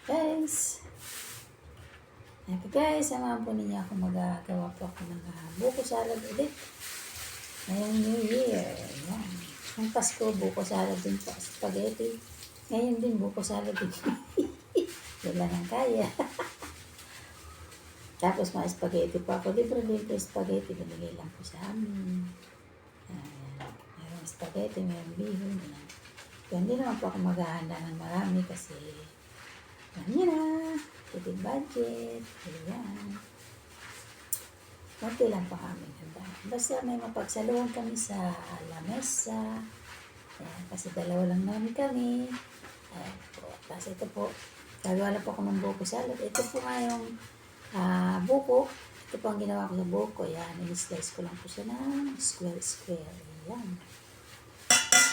Guys, ito guys, samahan po ninyo ako magagawa po ako ng buko salad ulit. Ngayong New Year, yan. Ang Pasko, buko salad din po, spaghetti. Ngayon din, buko salad din. Yan lang ang kaya. Tapos mga spaghetti po ako. Libre-libre spaghetti, binigay lang po sa amin. Ayan. Mayroong spaghetti, mayroong bihon. Kaya hindi naman po ako maghahanda ng marami kasi yan na. Tipid budget. Ayan. Kunti lang po kami handa. Basta may mapagsaluhan kami sa lamesa. Ayan, kasi dalawa lang namin kami. Ayan po. Tapos ito po, gagawa na po ako ng buko salad. Ito po nga yung buko. Ito po ang ginawa ko sa buko. Ayan, in-slice ko lang po siya ng square. Ayan.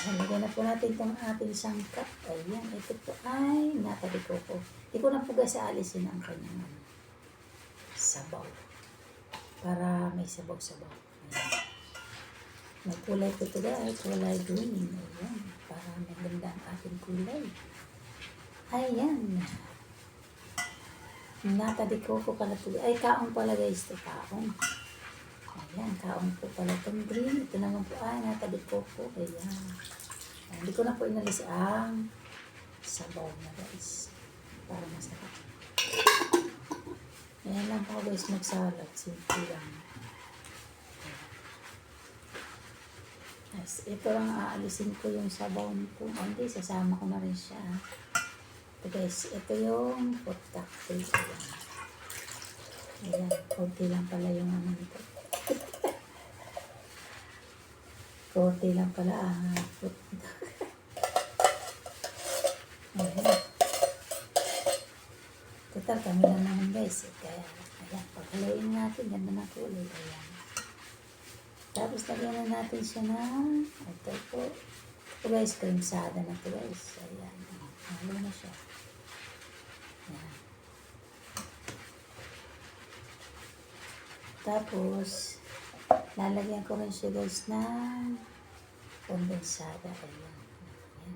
Lagyan na po natin itong ating sangkap. Ayan, ito po ay nata de coco. Hindi ko na po guys aalisin ang kanyang sabaw. Para may sabaw-sabaw. Ayan. May kulay po ito guys. Kulay green. Ayan. Para maganda ang ating kulay. Ayan. Nata de coco pala po. Ay, kaong pala guys. Ito kaong. Ayan, kaong po pala itong green. Ito naman po ay nata de coco. Ayan. Hindi ko na po inalis ang sabaw na guys. Para masarap. Ayan lang po guys magsalad. Simple lang. Yes, ito lang aalisin ko yung sabaw ko. Hindi, sasama ko na rin siya. Ito guys, ito yung fruit cocktail. Ayan, konti lang pala yung ano nito. Konti lang pala ang fruit nito. Ayan. Total, kami lang naman guys. Kaya, ayan, paghaluin natin, ganda na kulay. Ayan. Tapos, lagyan na natin siya ng, ito po. Ito guys, kremsada na ito guys. Ayan. Halo na siya. Ayan. Tapos, lalagyan ko rin siya guys ng kondensada. Ayan. Ayan.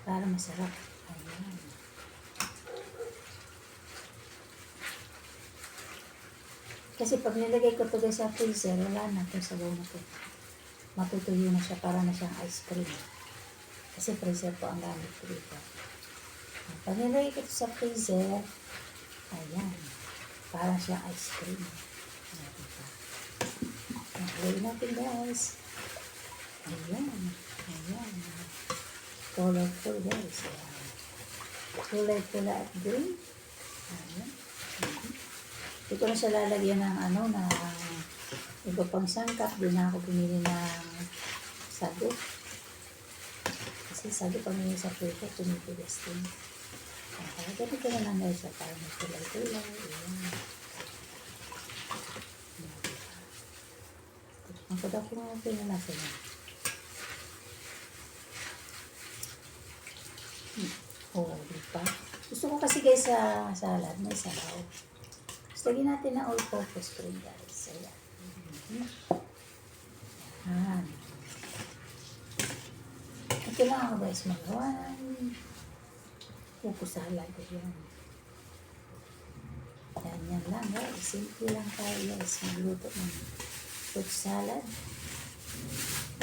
Para masarap. Ayan. Kasi pag nilagay ko ito guys sa freezer, wala na itong sabaw na ito. Matutuyo na siya para na siyang ice cream. Kasi freezer po ang gamit ko dito. Pag nilagay ko ito sa freezer, ayan. Para siyang ice cream. Nilagay natin guys. Ayan. Ayan. Colorful guys. Ayan. Kulay pula at green. Ayan. Hindi ko na siya lalagyan ng na iba pang sangkap. Doon na ako pumili ng sago. Kasi sago pamili sa prito, tumipigas din. Ganito na lang guys. Para may kulay-kulay. Ayan. Ang kodok ko mga pinalasa niya. Oh, diba? Gusto ko kasi guys sa salad, may sabaw. Lagyan natin na all-purpose cream guys. Ayan. Ayan. Ito lang ako guys magawa ng buko salad. Ayan. Yan lang guys. Simple lang tayo guys magluto ng fruit salad.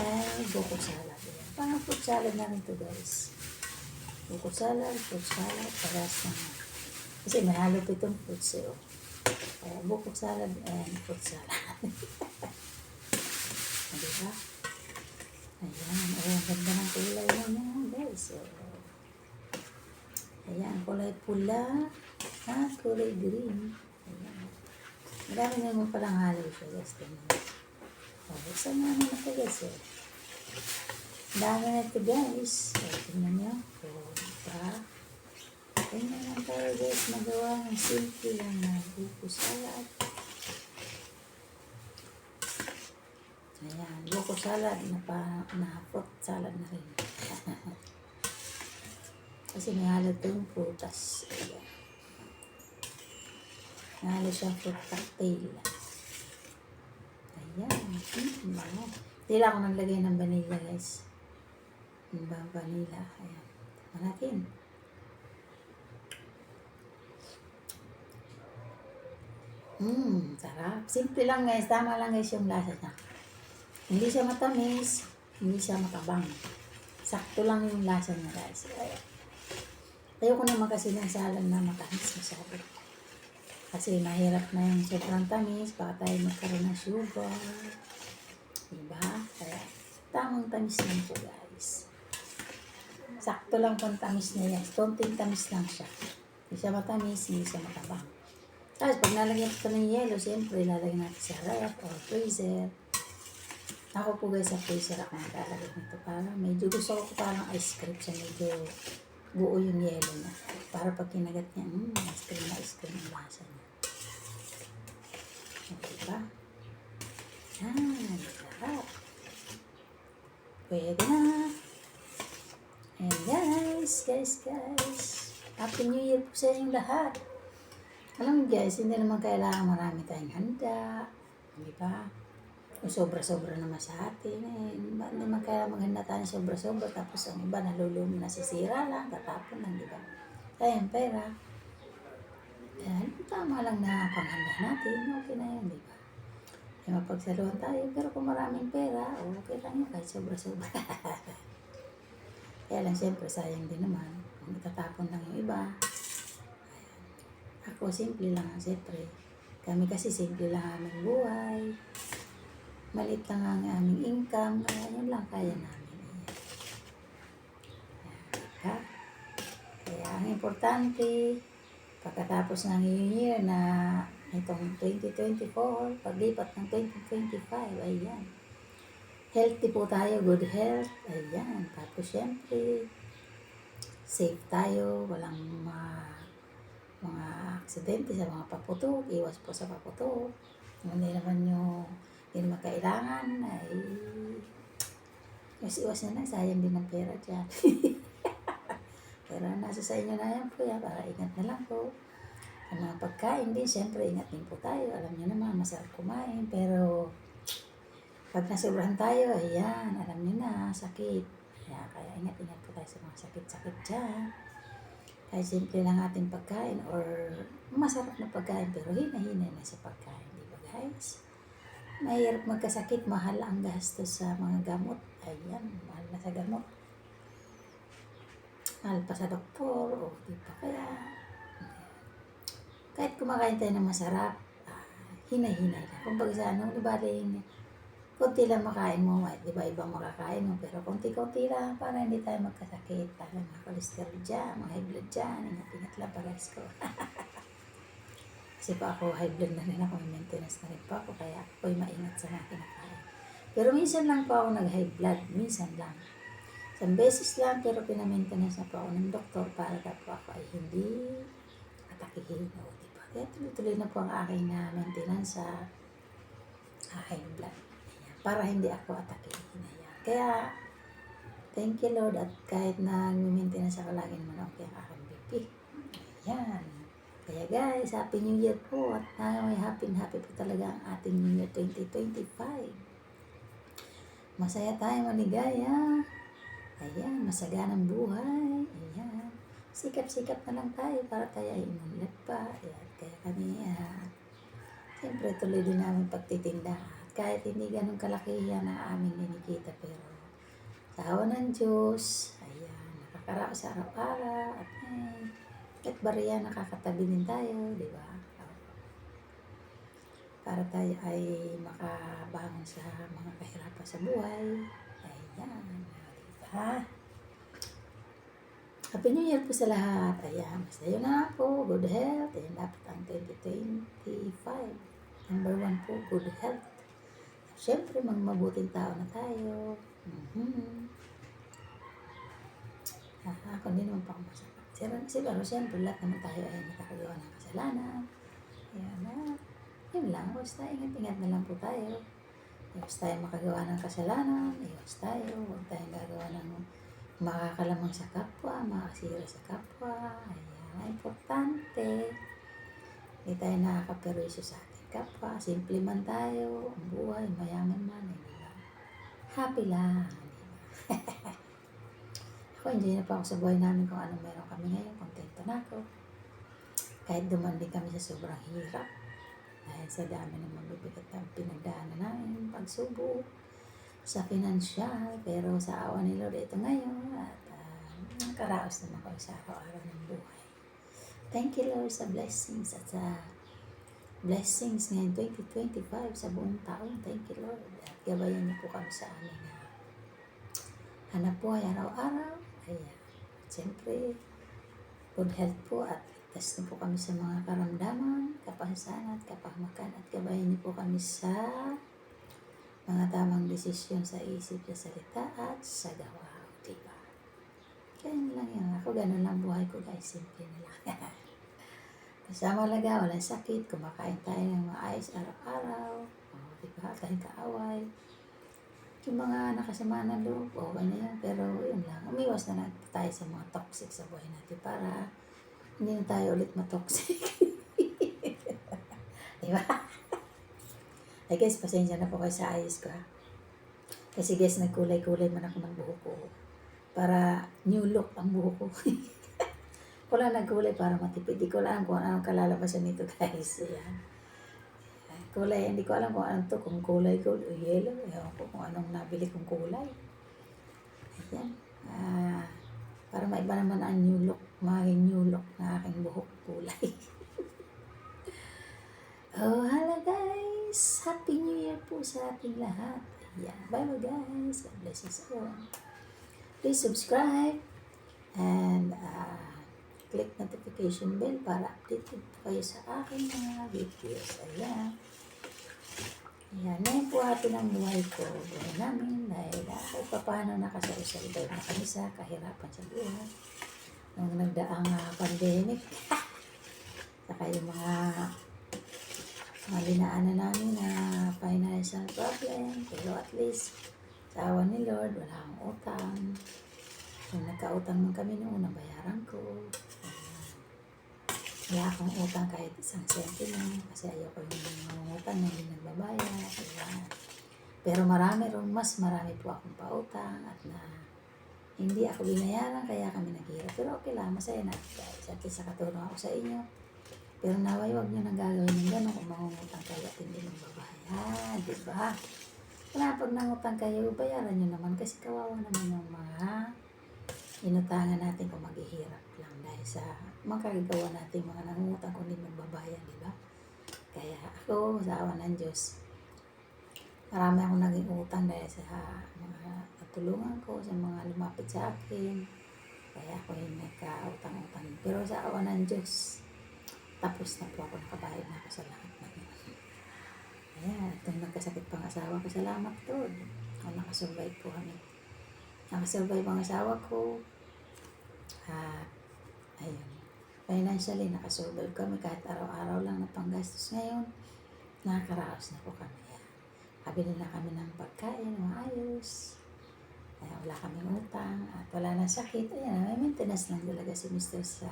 Ay, buko salad. Ayan. Parang fruit salad na rin ito guys. Buko salad, fruit salad, paras naman. Kasi may halo po itong fruits eh. Buko salad and fruit salad. Diba? Ayan. Ang ganda ng kulay naman guys. Ayan. Kulay pula at kulay green. Ayan. Marami naman palang halo siya guys. Buksan namin na ito guys. Dami na ito guys. Tingnan nyo. Diba? Ganyan lang tayo guys magawa ng simple lang na buko salad. Ayan, buko salad na fruit salad na rin. Kasi nahalo ito yung prutas. Ayan. Nahalo siyang fruit cocktail. Ayan. Tila ako naglagay ng vanilla guys. Yung vanilla. Ayan. natin. Sarap. Simple lang guys, tama lang guys yung lasa niya. Hindi siya matamis, hindi siya matabang. Sakto lang yung lasa niya guys. Ayoko naman kasi ng salang na matamis masyado. Kasi mahirap na yung sobrang tamis, baka tayo magkaroon ng sugar. Diba? Kaya tamang tamis lang po guys. Sakto lang pang tamis niya yan. Konting tamis lang siya. Hindi siya matamis, hindi siya matabang. Tapos pag nalagyan ito ng yelo, siyempre lalagyan natin sa ref or freezer. Ako po guys sa freezer ako naglalagay nito para medyo gusto ko parang ice cream siya, medyo buo yung yelo niya. Para pag kinagat niya, ice cream ang lasa niya. Diba? Sarap. Pwede na. And guys. Happy New Year po sa inyong lahat. Alam mo guys, hindi naman kailangan marami tayong handa. Di ba? Kung sobra-sobra naman sa atin, hindi naman kailangan maghanda tayo sobra-sobra. Tapos ang iba nalulumi, nasisira lang, tatapon lang, di ba? Kaya yung pera, tama lang na panghanda natin, okay na yun, di ba? Kaya mapagsaluhan tayo, pero kung maraming pera, okay lang yun, kahit sobra-sobra. Kaya lang, siyempre, sayang din naman. Kung itatapon lang yung iba, ako, simple lang, siyempre. Kami kasi simple lang aming buhay. Maliit lang ang aming income. Kaya yun lang kaya namin. Kaya ang importante, pagkatapos ng New Year na itong 2024, paglipat ng 2025, ayan. Healthy po tayo, good health. Ayan. Tapos siyempre, safe tayo, walang mga aksidente sa mga paputok, iwas po sa paputok. Hindi naman kailangan ay iwas na lang, sayang din ng pera dyan. Pero nasa sa inyo na yan po yan, para ingat na lang po. Ang mga pagkain din, siyempre ingat din po tayo. Alam nyo naman, masarap kumain, pero pag nasobrahan tayo, ayan, alam nyo na, sakit. Kaya ingat-ingat po tayo sa mga sakit-sakit dyan. Kahit simple lang ating pagkain or masarap na pagkain pero hina-hina na sa pagkain, di ba guys? Mahirap magkasakit, mahal ang gastos sa mga gamot. Ayan, mahal na sa gamot. Mahal pa sa doktor, di ba? Kaya, kahit kumakain tayo ng masarap, hina-hina lang. Kung baga sa di ba konti lang makain mo, di ba ibang makakain mo, pero konti-konti lang para hindi tayo magkasakit. Para mga cholesterol dyan, mga high blood dyan, ingat-ingat lang pares ko. Kasi pa ako, high blood na rin ako, maintenance na rin pa ako, kaya ako'y maingat sa mga kinakain. Pero minsan lang po ako nag-high blood, minsan lang. Isang beses lang, pero pinamaintenance na po ako ng doktor para daw po ako ay hindi atakihin. Diba? Kaya tuloy-tuloy na po ang aking maintenance sa high blood. Para hindi ako atakihin. Kaya, thank you Lord, at kahit na nag-maintenance ako lagi naman okay ang aking BP. Ayan. Kaya guys, Happy New Year po, at may happy po talaga ang ating New Year 2025. Masaya tayo, maligaya. Ayan, masaganang buhay. Ayan. Sikap-sikap na lang tayo para tayo ay imunlad pa. Ayan. Kaya kami, siyempre tuloy din namin pagtitinda. Kahit hindi ganun kalakihan ang aming kinikita, pero sa awa ng Diyos, ayan, nakakaraos sa araw-araw, at kahit bariya nakakatabi din tayo, di ba? Para tayo ay makabangon sa mga kahirapan sa buhay. Ayan, diba? Happy New Year po sa lahat. Ayan, basta yun na po, good health. Ayan, dapat ang 2025. Number 1 po, good health. Siyempre, mabuting tao na tayo. Ako hindi naman pa ako masama. Siguro, siyempre, lahat naman tayo ay nakakagawa ng kasalanan. Ayan, yun lang. Basta ingat-ingat na lang po tayo. Iwas tayo makagawa ng kasalanan. Iwas tayo. Huwag tayong gagawa ng makakalamang sa kapwa, makasira sa kapwa. Ayan, importante. Hindi tayo nakakaperwisyo sa ating kapwa. Simple man tayo, ang buhay, mayaman man, di ba? Happy lang, di ba? Ako enjoy na po ako sa buhay namin kung anong meron kami ngayon. Kontento na ako. Kahit dumandi kami sa sobrang hirap. Dahil sa dami ng mabibigat na pinagdaanan namin, pagsubok sa pinansyal. Pero sa awa ni Lord, ito ngayon. At nakaraos naman ako sa araw-araw ng buhay. Thank you, Lord, sa blessings at sa blessings ngayon 2025 sa buong taon. Thank you, Lord. At gabayan niyo po kami sa aming hanap buhay araw-araw. Ayan. Siyempre, good health po at ligtas na po kami sa mga karamdaman, kapansanan at kapahamakan. At gabayan niyo po kami sa mga tamang desisyon sa isip, sa salita at sa gawa. Diba? Ganyan lang yan. Ako ganun lang buhay ko, guys. Simple na lang. Kasama laga, walang sakit, kumakain tayo ng maayos araw-araw. Diba? Tayong kaaway. Yung mga nakasama ng loob, okay na yan. Pero yun lang, umiwas na natin tayo sa mga toxic sa buhay natin para hindi na tayo ulit matoxic. Diba? Ay guys, pasensya na po kayo sa ayos ko ha. Kasi guys, nagkulay-kulay man ako ng buhok ko. Para new look ang buhok ko. Wala nagkulay para matipid. Di ko alam kung anong kalalabasan nito guys. Ayan. Kulay, hindi ko alam kung anong to. Kung kulay gold o yellow. Ewan ko kung anong nabili kong kulay. Ayan. Para maiba naman ang new look. Maging new look na aking buhok kulay. Oh, hello guys! Happy New Year po sa ating lahat. Ayan. Bye-bye guys. God bless us all. Please subscribe and click notification bell para updated po kayo sa aking mga videos. Ayan. Ayan. Ngayon po atin ang buhay ko. Buhay namin dahil kahit paano nakasalusalubay na kami sa kahirapan sa buhay. Nung nagdaang pandemic. Saka yung mga dinaanan namin na financial problem. Pero at least sa awa ni Lord, wala akong utang. Kung nagka-utang man kami noon, nabayaran ko. Wala akong utang kahit isang sentimo kasi ayoko yung utang na hindi nagbabayad. Pero mas marami po akong pautang at na hindi ako binayaran kaya kami naghirap. Pero okay lang, masaya na guys. At least nakatulong ako sa inyo. Pero naway, huwag nyo nang gagawin ng gano'n kung mangungutang kayo at hindi magbabayad. Diba? Wala pag nangutang kayo, bayaran nyo naman kasi kawawa naman yung mga inutangan natin kung maghihirap lang dahil sa magkagagawa natin mga nangungutang kung hindi magbabayad, di ba? Kaya ako, sa awa ng Diyos, marami akong naging utang dahil sa mga natulungan ko, sa mga lumapit sa akin. Kaya ako yung nagka-utang-utang. Pero sa awa ng Diyos, tapos na po ako, nakabayad na ako sa lahat na yun. Ayan, itong nagkasakit pang asawa ko, salamat Lord. Nakasurvive po kami. Nakasurvive ang asawa ko. Ayun. Financially, nakasurvive kami kahit araw-araw lang na panggastos. Ngayon, nakakaraos na po kami. Kabili na kami ng pagkain, maayos. Wala kaming utang at wala na sakit. Ayan, may maintenance lang talaga si Mr. sa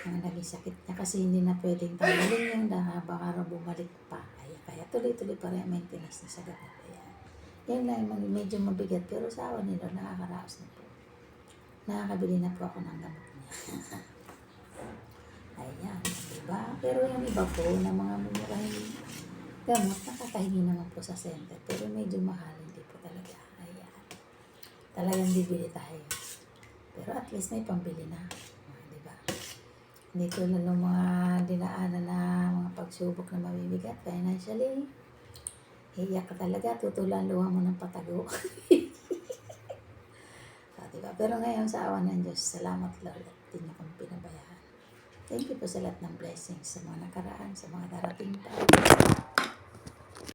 mga naging sakit niya kasi hindi na pwedeng tanggalin yun dahil baka bumalik pa. Ayan, kaya tuloy-tuloy pa rin maintenance na sa gamot. Yan lang yung medyo mabigat pero sa awa nila nakakaraos na po. Nakakabili na po ako ng gamot niya. Ayan, diba? Pero yung iba po na mga mumurahing gamot, nakakahingi naman po sa center. Pero medyo mahal, hindi po talaga. Ayan. Talagang bibili tayo. Pero at least may pambili na. Diba? Hindi tulad ng mga dinaanan na mga pagsubok na mabibigat financially. Iiyak ka talaga, tutulan luha mo ng patago. Diba? Pero ngayon sa awa ng Diyos, salamat Lord at hindi niyo kong pinabayaan. Thank you po sa lahat ng blessings sa mga nakaraan, sa mga darating pa.